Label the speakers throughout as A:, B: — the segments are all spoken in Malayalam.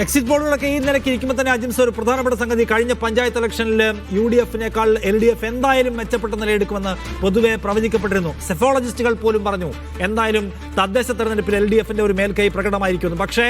A: എക്സിറ്റ് പോളുകളൊക്കെ ഈ നിലയ്ക്ക് ഇരിക്കുമ്പോൾ തന്നെ അജിംസ് ഒരു പ്രധാനപ്പെട്ട സംഗതി, കഴിഞ്ഞ പഞ്ചായത്ത് ഇലക്ഷനിൽ UDF-നേക്കാൾ LDF എന്തായാലും മെച്ചപ്പെട്ട നിലയെടുക്കുമെന്ന് പൊതുവെ പ്രവചിക്കപ്പെട്ടിരുന്നു. സെഫോളജിസ്റ്റുകൾ പോലും പറഞ്ഞു എന്തായാലും തദ്ദേശ തെരഞ്ഞെടുപ്പിൽ LDF-ന്റെ ഒരു മേൽക്കൈ പ്രകടമായിരിക്കുന്നു. പക്ഷേ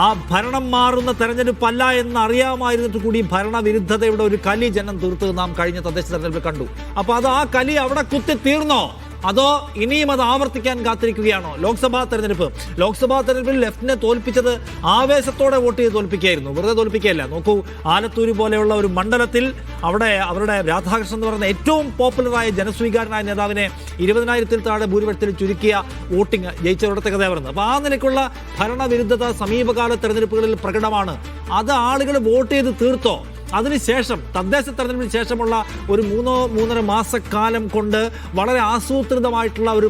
A: ആ ഭരണം മാറുന്ന തെരഞ്ഞെടുപ്പല്ല എന്ന് അറിയാമായിരുന്നിട്ട് കൂടി ഭരണവിരുദ്ധതയുടെ ഒരു കലി ജനം തീർത്ത് നാം കഴിഞ്ഞ തദ്ദേശ തെരഞ്ഞെടുപ്പിൽ കണ്ടു. അപ്പോൾ അത് ആ കലി അവിടെ കുത്തി തീർന്നോ, അതോ ഇനിയും അത് ആവർത്തിക്കാൻ കാത്തിരിക്കുകയാണോ? ലോക്സഭാ തെരഞ്ഞെടുപ്പിൽ ലെഫ്റ്റിനെ തോൽപ്പിച്ചത് ആവേശത്തോടെ വോട്ട് ചെയ്ത് തോൽപ്പിക്കുകയായിരുന്നു, വെറുതെ തോൽപ്പിക്കുകയല്ല. നോക്കൂ, ആലത്തൂര് പോലെയുള്ള ഒരു മണ്ഡലത്തിൽ അവിടെ അവരുടെ രാധാകൃഷ്ണൻ എന്ന് പറയുന്ന ഏറ്റവും പോപ്പുലറായ ജനസ്വീകാരനായ നേതാവിനെ 20,000-ൽ താഴെ ഭൂരിപക്ഷത്തിൽ ചുരുക്കിയ വോട്ടിംഗ് ജയിച്ചവരുടെ കഥ പറയുന്നത്. അപ്പോൾ ആ നിലയ്ക്കുള്ള ഭരണവിരുദ്ധത സമീപകാല തെരഞ്ഞെടുപ്പുകളിൽ പ്രകടമാണ്. അത് ആളുകൾ വോട്ട് ചെയ്ത് തീർത്തോ? അതിനുശേഷം തദ്ദേശ തെരഞ്ഞെടുപ്പിന് ശേഷമുള്ള ഒരു 3-3.5 മാസക്കാലം കൊണ്ട് വളരെ ആസൂത്രിതമായിട്ടുള്ള ഒരു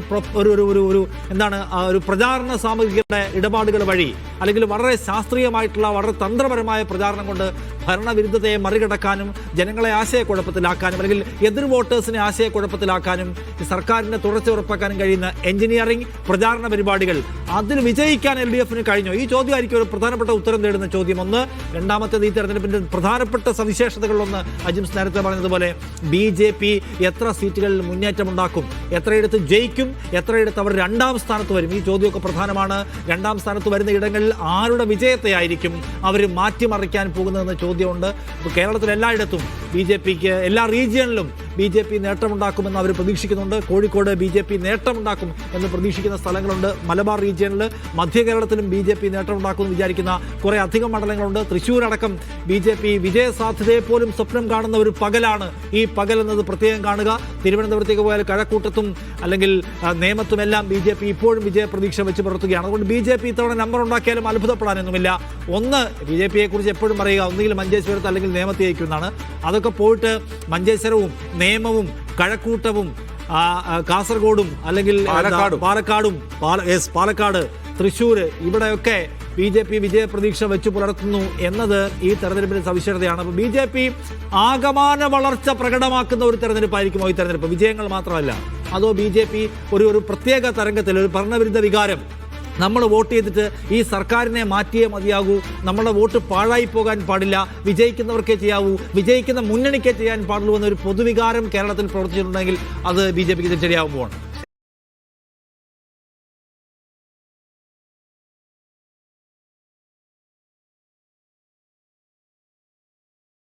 A: പ്രചാരണ സാമഗ്രികളുടെ ഇടപാടുകൾ വഴി, അല്ലെങ്കിൽ വളരെ ശാസ്ത്രീയമായിട്ടുള്ള വളരെ തന്ത്രപരമായ പ്രചാരണം കൊണ്ട് ഭരണവിരുദ്ധതയെ മറികടക്കാനും ജനങ്ങളെ ആശയക്കുഴപ്പത്തിലാക്കാനും അല്ലെങ്കിൽ എതിർ വോട്ടേഴ്സിനെ ആശയക്കുഴപ്പത്തിലാക്കാനും സർക്കാരിന്റെ തുടർച്ച ഉറപ്പാക്കാനും കഴിയുന്ന എഞ്ചിനീയറിംഗ് പ്രചാരണ പരിപാടികൾ, അതിൽ വിജയിക്കാൻ LDF-ന് കഴിഞ്ഞോ? ഈ ചോദ്യമായിരിക്കും ഒരു പ്രധാനപ്പെട്ട ഉത്തരം തേടുന്ന ചോദ്യം. ഒന്ന്. രണ്ടാമത്തേത്, ഈ തെരഞ്ഞെടുപ്പിന്റെ പ്രധാനപ്പെട്ട സവിശേഷതകളിലൊന്ന് അജിംസ് നേരത്തെ പറഞ്ഞതുപോലെ BJP എത്ര സീറ്റുകളിൽ മുന്നേറ്റമുണ്ടാക്കും, എത്രയിടത്ത് ജയിക്കും, എത്രയിടത്ത് അവർ 2ാം സ്ഥാനത്ത് വരും, ഈ ചോദ്യമൊക്കെ പ്രധാനമാണ്. 2ാം സ്ഥാനത്ത് വരുന്ന ഇടങ്ങളിൽ ആരുടെ വിജയത്തെയായിരിക്കും അവർ മാറ്റിമറിക്കാൻ പോകുന്നതെന്ന ചോദ്യമുണ്ട്. ഇപ്പോൾ കേരളത്തിൽ എല്ലായിടത്തും BJPക്ക് എല്ലാ റീജിയണിലും BJP നേട്ടമുണ്ടാക്കുമെന്ന് അവർ പ്രതീക്ഷിക്കുന്നുണ്ട്. കോഴിക്കോട് BJP നേട്ടമുണ്ടാക്കും എന്ന് പ്രതീക്ഷിക്കുന്ന സ്ഥലങ്ങളുണ്ട്. മലബാർ റീജിയണിൽ, മധ്യ കേരളത്തിലും BJP നേട്ടമുണ്ടാക്കുമെന്ന് വിചാരിക്കുന്ന കുറേ അധികം മണ്ഡലങ്ങളുണ്ട്. തൃശ്ശൂരടക്കം BJP വിജയസാധ്യതയെ പോലും സ്വപ്നം കാണുന്ന ഒരു പകലാണ് ഈ പകൽ എന്നത് പ്രത്യേകം കാണുക. തിരുവനന്തപുരത്തേക്ക് പോയാൽ കഴക്കൂട്ടത്തും അല്ലെങ്കിൽ നേമത്തുമെല്ലാം BJP ഇപ്പോഴും വിജയപ്രതീക്ഷ വെച്ച് പുലർത്തുകയാണ്. അതുകൊണ്ട് BJP ഇത്തവണ നമ്പർ ഉണ്ടാക്കിയാലും അത്ഭുതപ്പെടാനൊന്നുമില്ല. ഒന്ന്, BJPയെ കുറിച്ച് എപ്പോഴും പറയുക ഒന്നുകിൽ മഞ്ചേശ്വരത്ത് അല്ലെങ്കിൽ നേമത്തെ അയക്കുമെന്നാണ്. അതൊക്കെ പോയിട്ട് മഞ്ചേശ്വരവും നേമവും കഴക്കൂട്ടവും കാസർഗോഡും അല്ലെങ്കിൽ പാലക്കാട്, തൃശ്ശൂര്, ഇവിടെയൊക്കെ BJP വിജയപ്രതീക്ഷ വെച്ച് പുലർത്തുന്നു എന്നത് ഈ തെരഞ്ഞെടുപ്പിന്റെ സവിശേഷതയാണ്. അപ്പോൾ BJP ആകമാന വളർച്ച പ്രകടമാക്കുന്ന ഒരു തെരഞ്ഞെടുപ്പായിരിക്കുമോ ഈ തെരഞ്ഞെടുപ്പ്? വിജയങ്ങൾ മാത്രമല്ല, അതോ BJP ഒരു പ്രത്യേക തരംഗത്തിൽ ഒരു ഭരണവിരുദ്ധ വികാരം, നമ്മൾ വോട്ട് ചെയ്തിട്ട് ഈ സർക്കാരിനെ മാറ്റിയേ മതിയാകൂ, നമ്മുടെ വോട്ട് പാഴായി പോകാൻ പാടില്ല, വിജയിക്കുന്നവർക്കേ ചെയ്യാവൂ, വിജയിക്കുന്ന മുന്നണിക്കേ ചെയ്യാൻ പാടുള്ളൂ എന്നൊരു പൊതുവികാരം കേരളത്തിൽ പ്രവർത്തിച്ചിട്ടുണ്ടെങ്കിൽ അത് BJPക്ക് തിരിച്ചടിയാകുമ്പോൾ